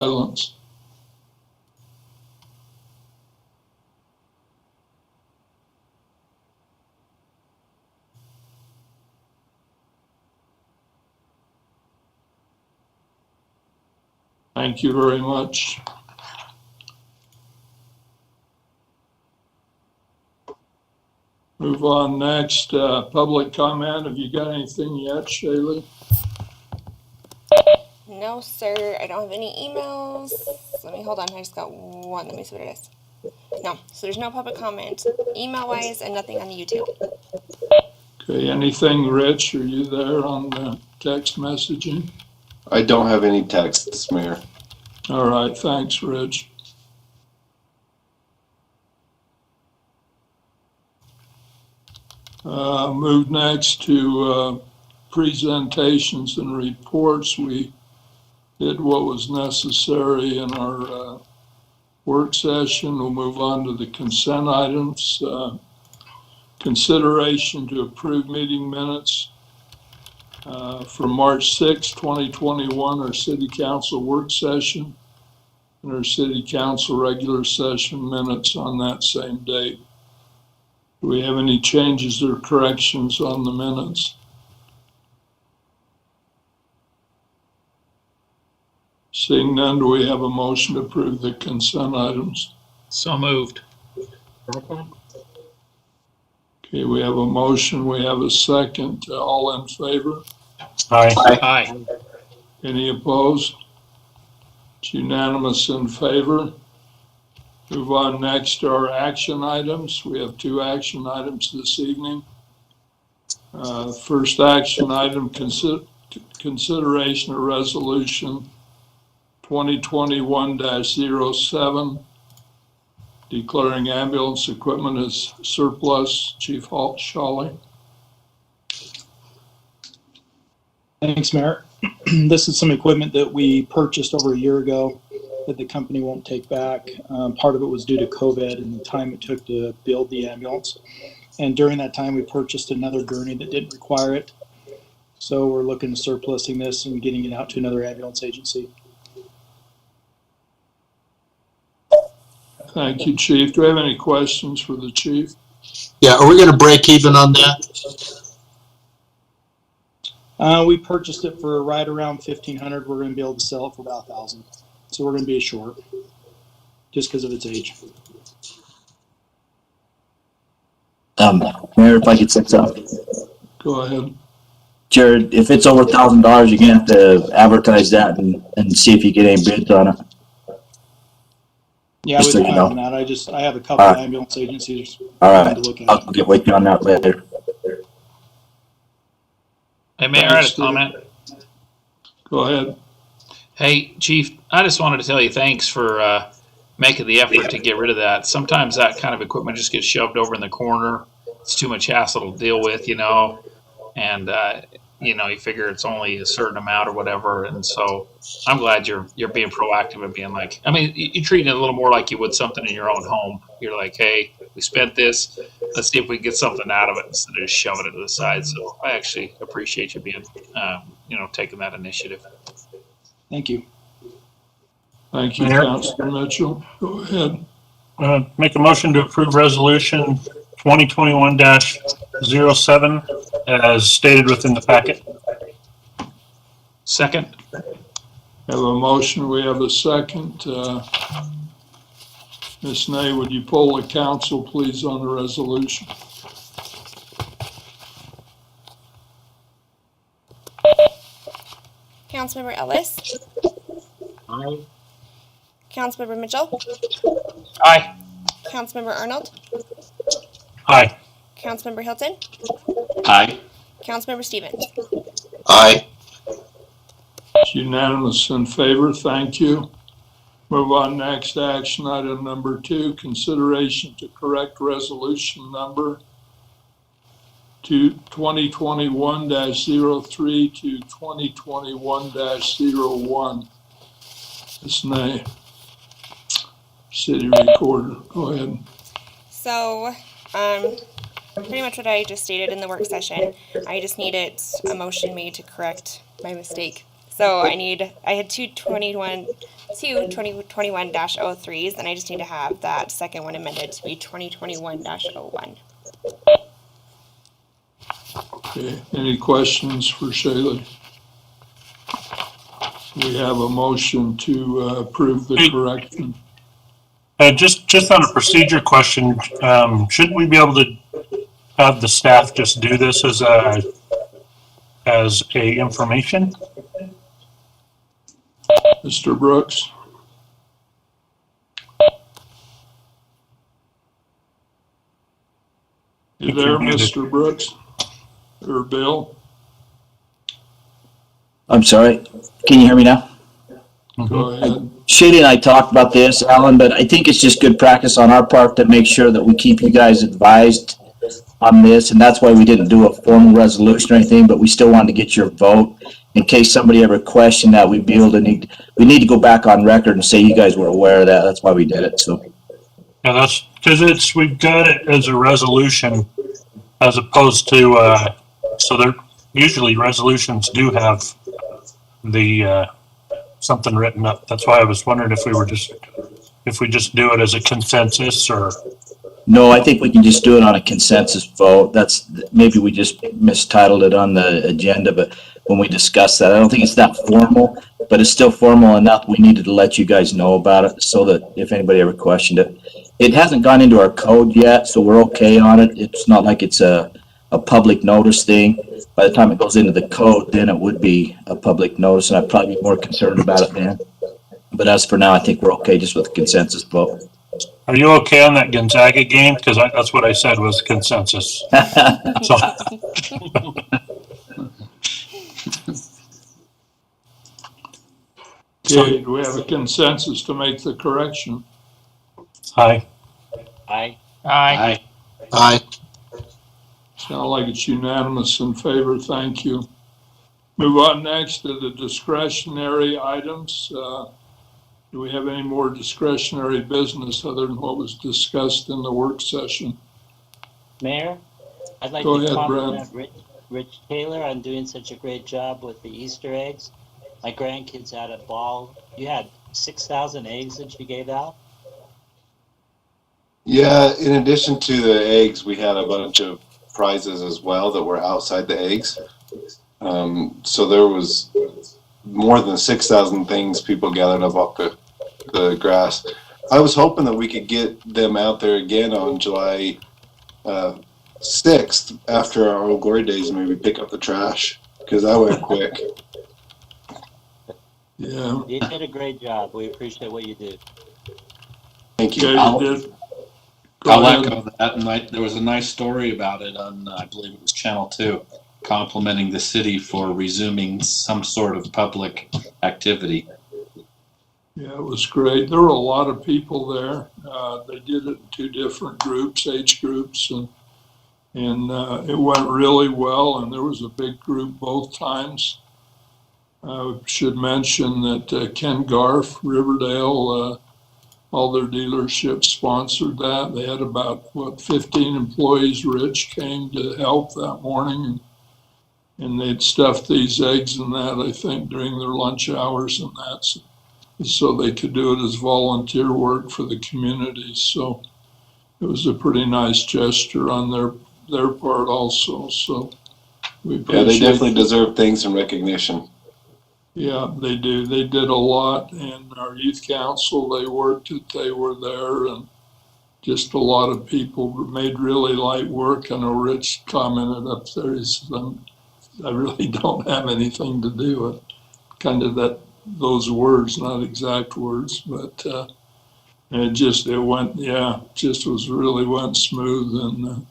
Silence. Thank you very much. Move on next. Public comment. Have you got anything yet, Shaylee? No, sir. I don't have any emails. Let me hold on. I just got one. Let me see what it is. No, so there's no public comment email-wise and nothing on the YouTube. Okay, anything, Rich? Are you there on the text messaging? I don't have any texts, Mayor. All right, thanks, Rich. Move next to presentations and reports. We did what was necessary in our work session. We'll move on to the consent items. Consideration to approve meeting minutes from March 6, 2021, our City Council work session, and our City Council regular session minutes on that same date. Do we have any changes or corrections on the minutes? Seeing none, do we have a motion to approve the consent items? So moved. Okay, we have a motion, we have a second. All in favor? Aye. Aye. Any opposed? It's unanimous in favor. Move on next to our action items. We have 2 action items this evening. First action item, consideration of resolution 2021-07, declaring ambulance equipment as surplus. Chief Shawley. Thanks, Mayor. This is some equipment that we purchased over a year ago that the company won't take back. Part of it was due to COVID and the time it took to build the ambulance. And during that time, we purchased another gurney that didn't require it. So we're looking at surplusing this and getting it out to another ambulance agency. Thank you, Chief. Do we have any questions for the Chief? Yeah, are we going to break even on that? We purchased it for right around $1,500. We're going to be able to sell it for about $1,000. So we're going to be short just because of its age. Mayor, if I could set up. Go ahead. Jared, if it's over $1,000, you're going to have to advertise that and see if you get any bids on it. Yeah, Just we'd so you hire know. on that. I have a couple of ambulance agencies. All right, to look at. I'll get with you on that later. Hey, Mayor, I had a comment. Go ahead. Hey, Chief, I just wanted to tell you thanks for making the effort to get rid of that. Sometimes that kind of equipment just gets shoved over in the corner. It's too much hassle to deal with, and you figure it's only a certain amount or whatever. And so I'm glad you're being proactive and being like, you're treating it a little more like you would something in your own home. You're like, hey, we spent this. Let's see if we can get something out of it instead of just shoving it to the side. So I actually appreciate you being, taking that initiative. Thank you. Thank you, Mayor? Councilor Mitchell. Go ahead. Make a motion to approve resolution 2021-07 as stated within the packet. Second. Have a motion. We have a second. Ms. Nay, would you poll the council, please, on the resolution? Councilmember Ellis? Aye. Councilmember Mitchell? Aye. Councilmember Arnold? Aye. Councilmember Hilton? Aye. Councilmember Stevens? Aye. It's unanimous in favor. Thank you. Move on next. Action item number 2, consideration to correct resolution number 2021-03 to 2021-01. Ms. Nay, City Recorder, go ahead. So, pretty much what I just stated in the work session. I just needed a motion made to correct my mistake. So I had two 2021 two 2021-03s, then I just need to have that second one amended to be 2021-01. Okay, any questions for Shaylee? We have a motion to approve the correction. Just on a procedure question, shouldn't we be able to have the staff just do this as a information? Mr. Brooks? You there, Mr. Brooks? Or Bill? I'm sorry, can you hear me now? Go ahead. Shady and I talked about this, Alan, but I think it's just good practice on our part to make sure that we keep you guys advised on this, and that's why we didn't do a formal resolution or anything, but we still wanted to get your vote in case somebody ever questioned that. We need to go back on record and say you guys were aware of that. That's why we did it. So Yeah, that's because we've got it as a resolution as opposed to so there usually resolutions do have the something written up. That's why I was wondering if we just do it as a consensus or. no, I think we can just do it on a consensus vote. That's maybe we just mistitled it on the agenda, but when we discuss that, I don't think it's that formal, but it's still formal enough. We needed to let you guys know about it so that if anybody ever questioned it, it hasn't gone into our code yet, so we're okay on it. It's not like it's a public notice thing. By the time it goes into the code, then it would be a public notice, and I'd probably be more concerned about it then. But as for now, I think we're okay just with the consensus vote. Are you okay on that Gonzaga game? Because that's what I said was consensus. So, Okay, do we have a consensus to make the correction? aye. Aye. Aye. Aye. Sound like it's unanimous in favor. Thank you. Move on next to the discretionary items. Do we have any more discretionary business other than what was discussed in the work session? Mayor, I'd like Go to ahead, compliment Rich Taylor on doing such a great job with the Easter eggs. My grandkids had a ball. You had 6,000 eggs that you gave out? Yeah, in addition to the eggs, we had a bunch of prizes as well that were outside the eggs. So there was more than 6,000 things people gathered up off the grass. I was hoping that we could get them out there again on July 6th after our Old Glory Days, and maybe pick up the trash, because I went quick. Yeah. You did a great job. We appreciate what you do. Thank you. Okay, you did. Go I'll ahead. echo that, and there was a nice story about it on, I believe it was Channel 2, complimenting the city for resuming some sort of public activity. Yeah, it was great. There were a lot of people there. They did it in two different groups, age groups, and it went really well, and there was a big group both times. I should mention that Ken Garf, Riverdale, all their dealerships sponsored that. They had about, 15 employees. Rich came to help that morning, and they'd stuffed these eggs and that, I think, during their lunch hours and that, so they could do it as volunteer work for the community. So it was a pretty nice gesture on their part also. So we appreciate. Yeah, they definitely deserve thanks and recognition. Yeah, they do. They did a lot, and our youth council, they worked it. They were there, and just a lot of people made really light work. I know Rich commented up there, he said, I really don't have anything to do with kind of those words, not exact words, but it went smooth, and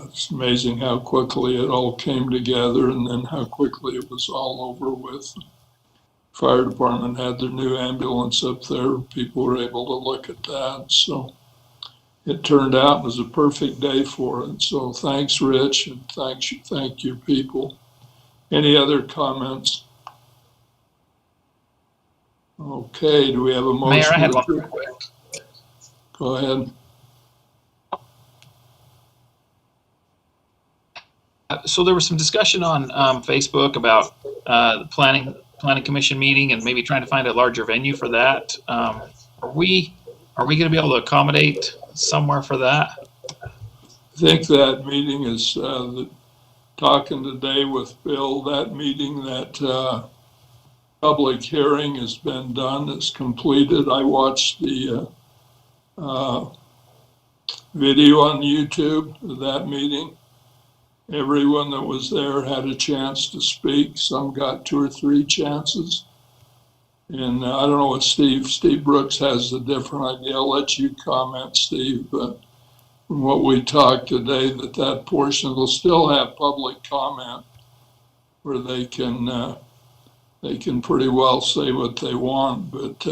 it's amazing how quickly it all came together, and then how quickly it was all over with. Fire department had their new ambulance up there. People were able to look at that. So it turned out it was a perfect day for it. So thanks, Rich, and thank you, people. Any other comments? Okay, do we have a motion? Mayor, I had one real quick. Go ahead. So there was some discussion on Facebook about the planning planning commission meeting and maybe trying to find a larger venue for that. Are we going to be able to accommodate somewhere for that? I think that meeting is, talking today with Bill, that meeting, that public hearing has been done, it's completed. I watched the video on YouTube of that meeting. Everyone that was there had a chance to speak. Some got 2 or 3 chances. And I don't know what Steve Brooks has a different idea. I'll let you comment, Steve, but from what we talked today, that portion will still have public comment where they can pretty well say what they want. But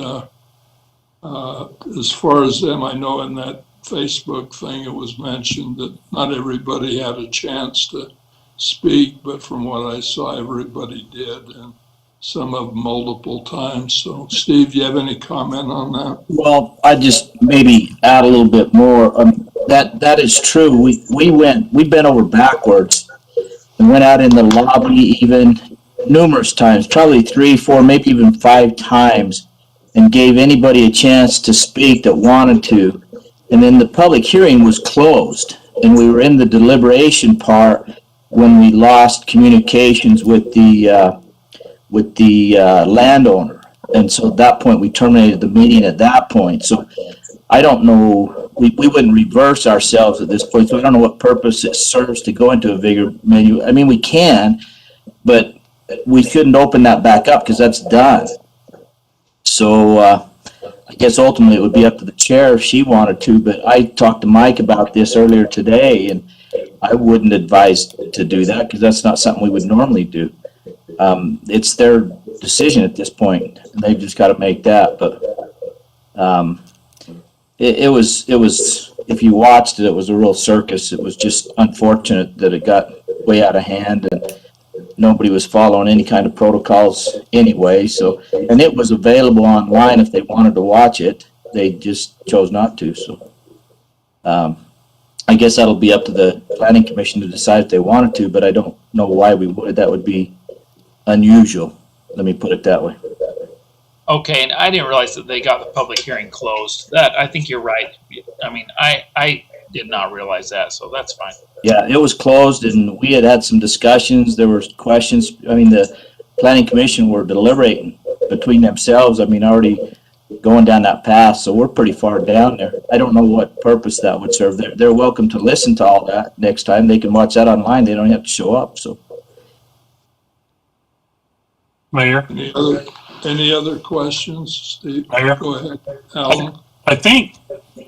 as far as them, I know in that Facebook thing, it was mentioned that not everybody had a chance to speak, but from what I saw, everybody did, and some of them multiple times. So, Steve, do you have any comment on that? Well, I just maybe add a little bit more. That is true. We bent over backwards and went out in the lobby even numerous times, probably 3, 4, maybe even 5 times, and gave anybody a chance to speak that wanted to. And then the public hearing was closed, and we were in the deliberation part when we lost communications with the landowner. And so at that point, we terminated the meeting at that point. So I don't know, we wouldn't reverse ourselves at this point. So I don't know what purpose it serves to go into a bigger menu. I mean, we can, but we shouldn't open that back up because that's done. So I guess ultimately it would be up to the chair if she wanted to, but I talked to Mike about this earlier today, and I wouldn't advise to do that because that's not something we would normally do. It's their decision at this point, and they've just got to make that. But it was, if you watched it, it was a real circus. It was just unfortunate that it got way out of hand, and nobody was following any kind of protocols anyway. So, and it was available online if they wanted to watch it. They just chose not to. So, I guess that'll be up to the planning commission to decide if they wanted to, but I don't know why we would. That would be unusual. Let me put it that way. Okay, and I didn't realize that they got the public hearing closed. That, I think you're right. I mean, I did not realize that, so that's fine. Yeah, it was closed, and we had some discussions. There were questions. I mean, the planning commission were deliberating between themselves. I mean, already going down that path, so we're pretty far down there. I don't know what purpose that would serve. They're welcome to listen to all that next time. They can watch that online. They don't have to show up. So, Mayor? Any other questions, Steve? Mayor? Go ahead, Alan. I think,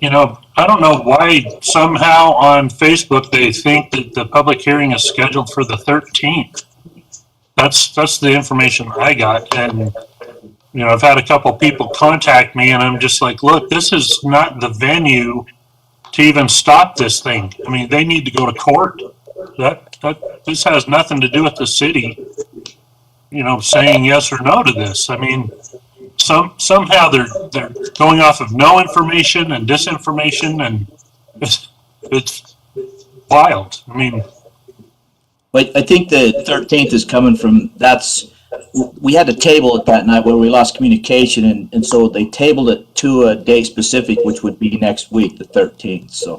I don't know why somehow on Facebook they think that the public hearing is scheduled for the 13th. That's the information I got. And, I've had a couple people contact me, and I'm just like, look, this is not the venue to even stop this thing. I mean, they need to go to court. This has nothing to do with the city, saying yes or no to this. I mean, somehow they're going off of no information and disinformation, and it's wild. I mean, but I think the 13th is coming from, we had to table it that night where we lost communication, and so they tabled it to a day specific, which would be next week, the 13th. So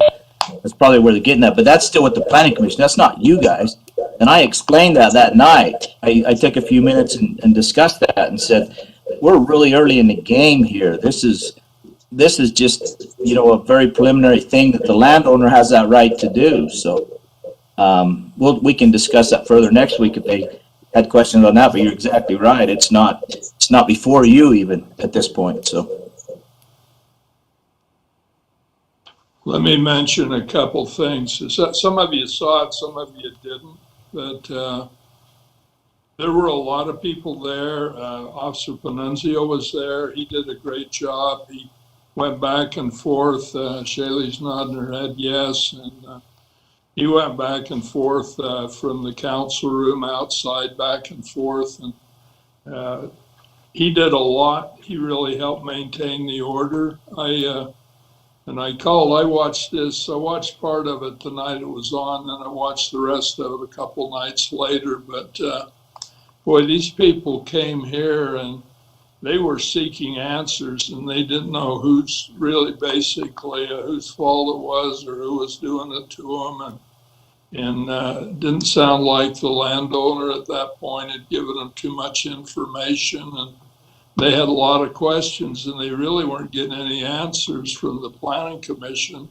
that's probably where they're getting that, but that's still with the planning commission. That's not you guys. And I explained that night. I took a few minutes and discussed that and said, we're really early in the game here. This is just, a very preliminary thing that the landowner has that right to do. So we can discuss that further next week if they had questions on that, but you're exactly right. It's not before you even at this point. So Let me mention a couple things. Some of you saw it, some of you didn't, but there were a lot of people there. Officer Panunzio was there. He did a great job. He went back and forth. Shaylee's nodding her head yes. And he went back and forth from the council room outside, back and forth. And he did a lot. He really helped maintain the order. I watched this. I watched part of it the night it was on, then I watched the rest of it a couple nights later. But boy, these people came here and they were seeking answers, and they didn't know who's really basically whose fault it was or who was doing it to them. And it didn't sound like the landowner at that point had given them too much information. And they had a lot of questions, and they really weren't getting any answers from the Planning Commission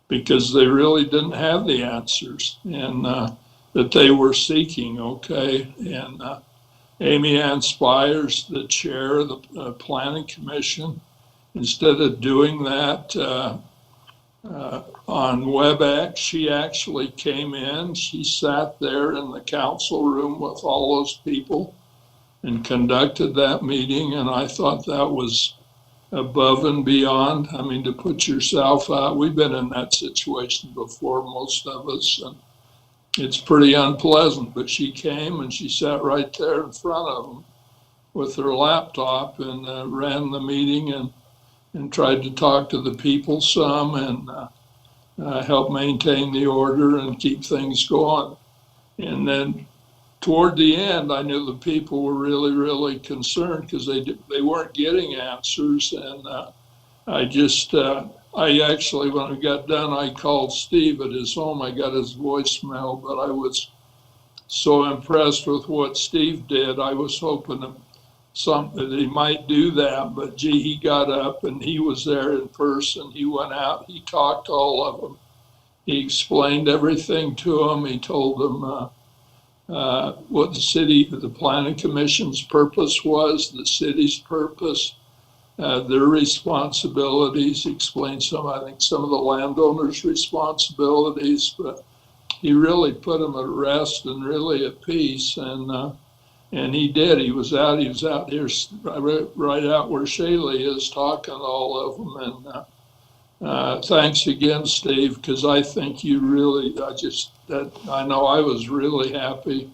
because they really didn't have the answers and that they were seeking, okay? And Amy Ann Spires, the chair of the Planning Commission, instead of doing that on WebEx, she actually came in, she sat there in the council room with all those people and conducted that meeting, and I thought that was above and beyond. I mean, to put yourself out, we've been in that situation before, most of us, and it's pretty unpleasant, but she came and she sat right there in front of them with her laptop and ran the meeting and tried to talk to the people some and help maintain the order and keep things going. And then toward the end, I knew the people were really, really concerned because they weren't getting answers. And I actually, when I got done, I called Steve at his home. I got his voicemail, but I was so impressed with what Steve did. I was hoping that he might do that, but gee, he got up and he was there in person. He went out, he talked to all of them. He explained everything to them. He told them what the Planning Commission's purpose was, the city's purpose, their responsibilities. He explained some of the landowners' responsibilities, but he really put them at rest and really at peace. And he did. He was out here right out where Shaylee is talking to all of them. And thanks again, Steve, because I think you really, I know I was really happy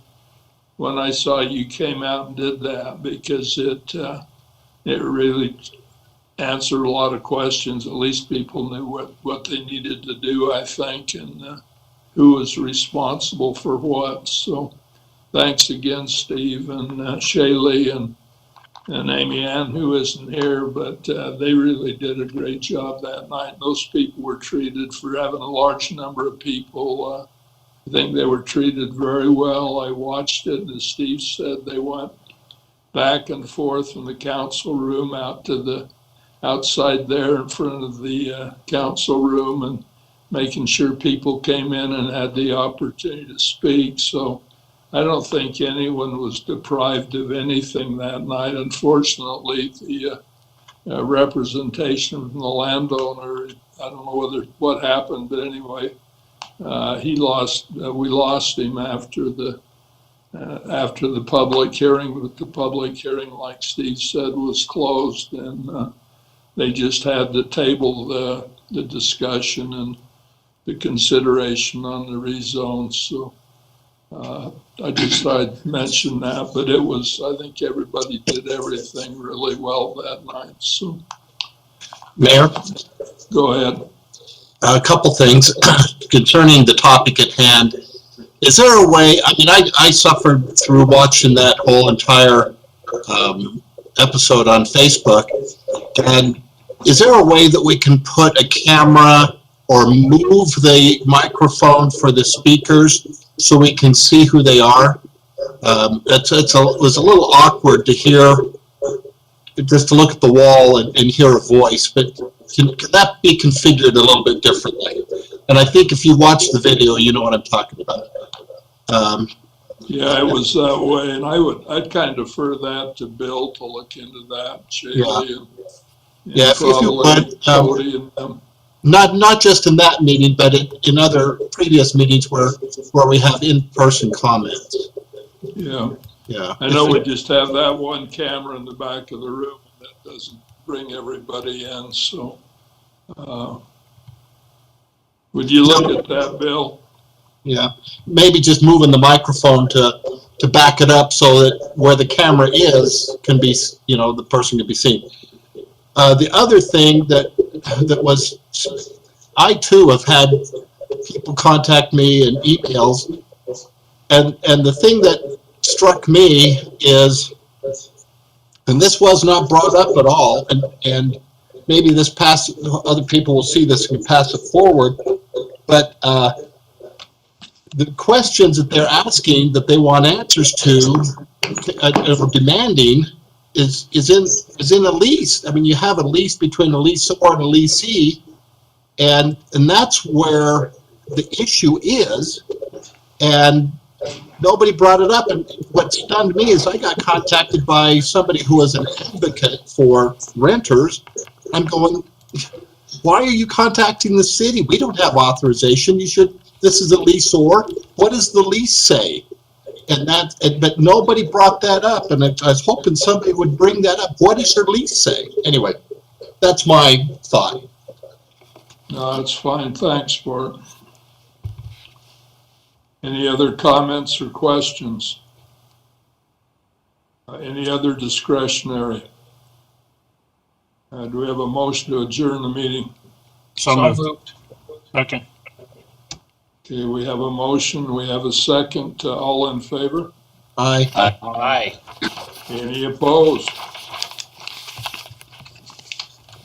when I saw you came out and did that, because it really answered a lot of questions. At least people knew what they needed to do, I think, and who was responsible for what. So thanks again, Steve and Shaylee and Amy Ann, who isn't here, but they really did a great job that night. Those people were treated, for having a large number of people. I think they were treated very well. I watched it, and as Steve said, they went back and forth from the council room out to the outside there in front of the council room, and making sure people came in and had the opportunity to speak. So I don't think anyone was deprived of anything that night. Unfortunately, the representation from the landowner, I don't know what happened, but anyway, we lost him after the public hearing. But the public hearing, like Steve said, was closed, and they just had to table the discussion and the consideration on the rezone. So I just thought I'd mention that, but I think everybody did everything really well that night. So, Mayor, go ahead. a couple things concerning the topic at hand. Is there a way, I mean, I suffered through watching that whole entire episode on Facebook, and is there a way that we can put a camera or move the microphone for the speakers so we can see who they are? It was a little awkward to hear, just to look at the wall and hear a voice, but can that be configured a little bit differently? And I think if you watch the video, you know what I'm talking about. Yeah, it was that way, and I'd kind of defer that to Bill to look into that. Shaylee, yeah, if you would, not just in that meeting, but in other previous meetings where we have in-person comments. Yeah. Yeah. I know we just have that one camera in the back of the room, and that doesn't bring everybody in. So, would you look at that, Bill? Yeah, maybe just moving the microphone to back it up so that where the camera is can be, the person can be seen. The other thing that was, I too have had people contact me in emails, and the thing that struck me is, and this was not brought up at all, and maybe other people will see this and pass it forward, but the questions that they're asking that they want answers to or demanding is in a lease. I mean, you have a lease between a leaseor and a leasee, and that's where the issue is, and nobody brought it up. And what stunned me is I got contacted by somebody who was an advocate for renters. I'm going, why are you contacting the city? We don't have authorization. This is a leaseor. What does the lease say? But nobody brought that up, and I was hoping somebody would bring that up. What does your lease say? Anyway, that's my thought. No, that's fine. Thanks, Bart. Any other comments or questions? Any other discretionary? Do we have a motion to adjourn the meeting? So moved. Second. Okay, we have a motion. We have a second. All in favor? Aye. Aye. Any opposed?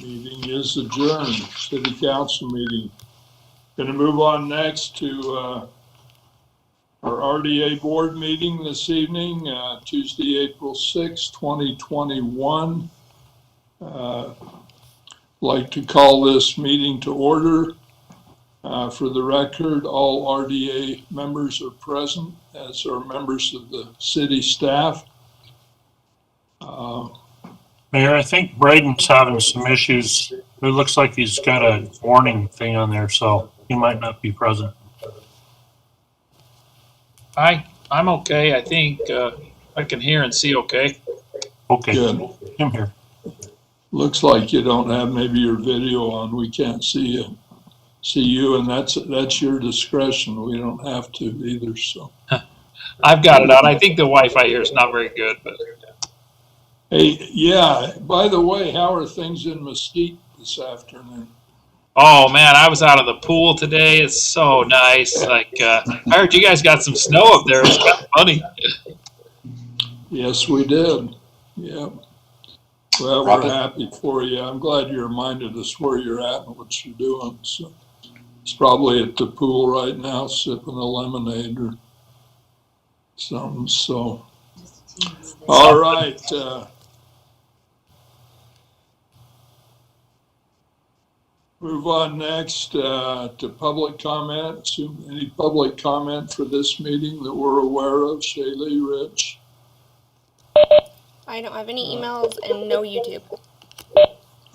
Meeting is adjourned. City Council meeting. Going to move on next to our RDA Board meeting this evening, Tuesday, April 6, 2021. Like to call this meeting to order. For the record, all RDA members are present, as are members of the city staff. Mayor, I think Braden's having some issues. It looks like he's got a warning thing on there, so he might not be present. I'm okay. I think I can hear and see okay. Okay. Good. I'm here. Looks like you don't have maybe your video on. We can't see you, and that's your discretion. We don't have to either. So I've got it on. I think the Wi-Fi here is not very good, but hey, yeah. By the way, how are things in Mesquite this afternoon? oh man, I was out of the pool today. It's so nice. Like I heard you guys got some snow up there. It's kind of funny. Yes, we did. Yeah. Well, we're happy for you. I'm glad you reminded us where you're at and what you're doing. So it's probably at the pool right now, sipping a lemonade or something. So, all right. Move on next to public comment. Any public comment for this meeting that we're aware of? Shaylee, Rich? I don't have any emails and no YouTube.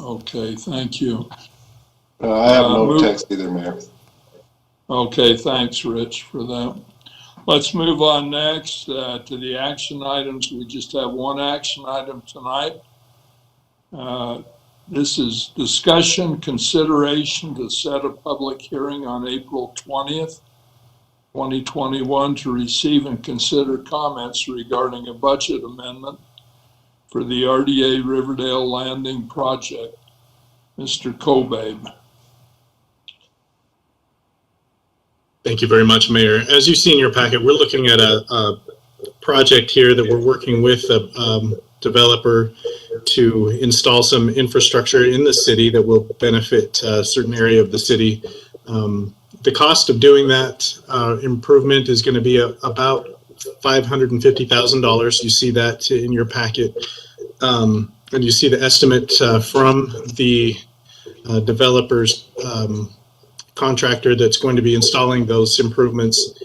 Okay, thank you. I have no text either, Mayor. Okay, thanks, Rich, for that. Let's move on next to the action items. We just have one action item tonight. This is discussion consideration to set a public hearing on April 20th, 2021 to receive and consider comments regarding a budget amendment for the RDA Riverdale Landing project. Mr. Kobabe. Thank you very much, Mayor. As you see in your packet, we're looking at a project here that we're working with a developer to install some infrastructure in the city that will benefit a certain area of the city. The cost of doing that improvement is going to be about $550,000. You see that in your packet. And you see the estimate from the developer's contractor that's going to be installing those improvements.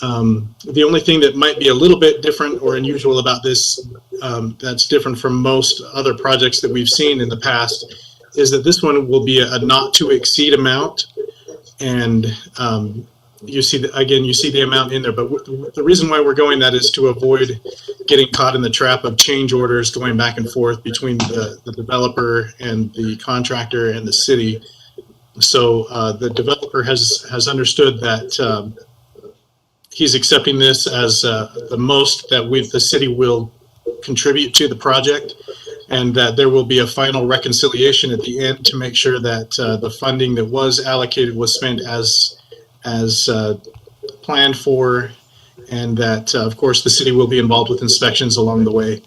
The only thing that might be a little bit different or unusual about this, that's different from most other projects that we've seen in the past, is that this one will be a not to exceed amount. And you see, you see the amount in there, but the reason why we're going that is to avoid getting caught in the trap of change orders going back and forth between the developer and the contractor and the city. So the developer has understood that he's accepting this as the most that the city will contribute to the project, and that there will be a final reconciliation at the end to make sure that the funding that was allocated was spent as planned for, and that, of course, the city will be involved with inspections along the way.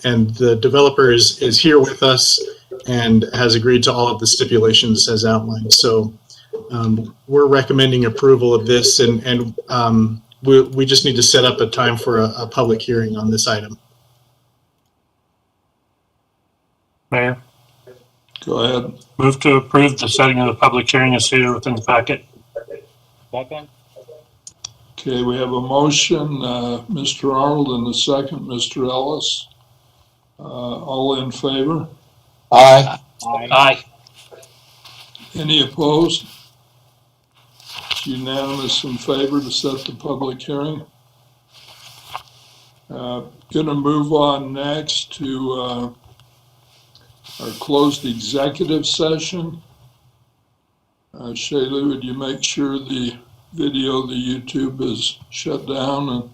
And the developer is here with us and has agreed to all of the stipulations as outlined. So we're recommending approval of this, and we just need to set up a time for a public hearing on this item. Mayor, Go ahead. move to approve the setting of the public hearing as stated within the packet. Second? Okay, we have a motion, Mr. Arnold, and a second, Mr. Ellis. All in favor? Aye. Aye. Any opposed? It's unanimous in favor to set the public hearing. Gonna move on next to our closed executive session. Shayla, would you make sure the video, the YouTube is shut down? And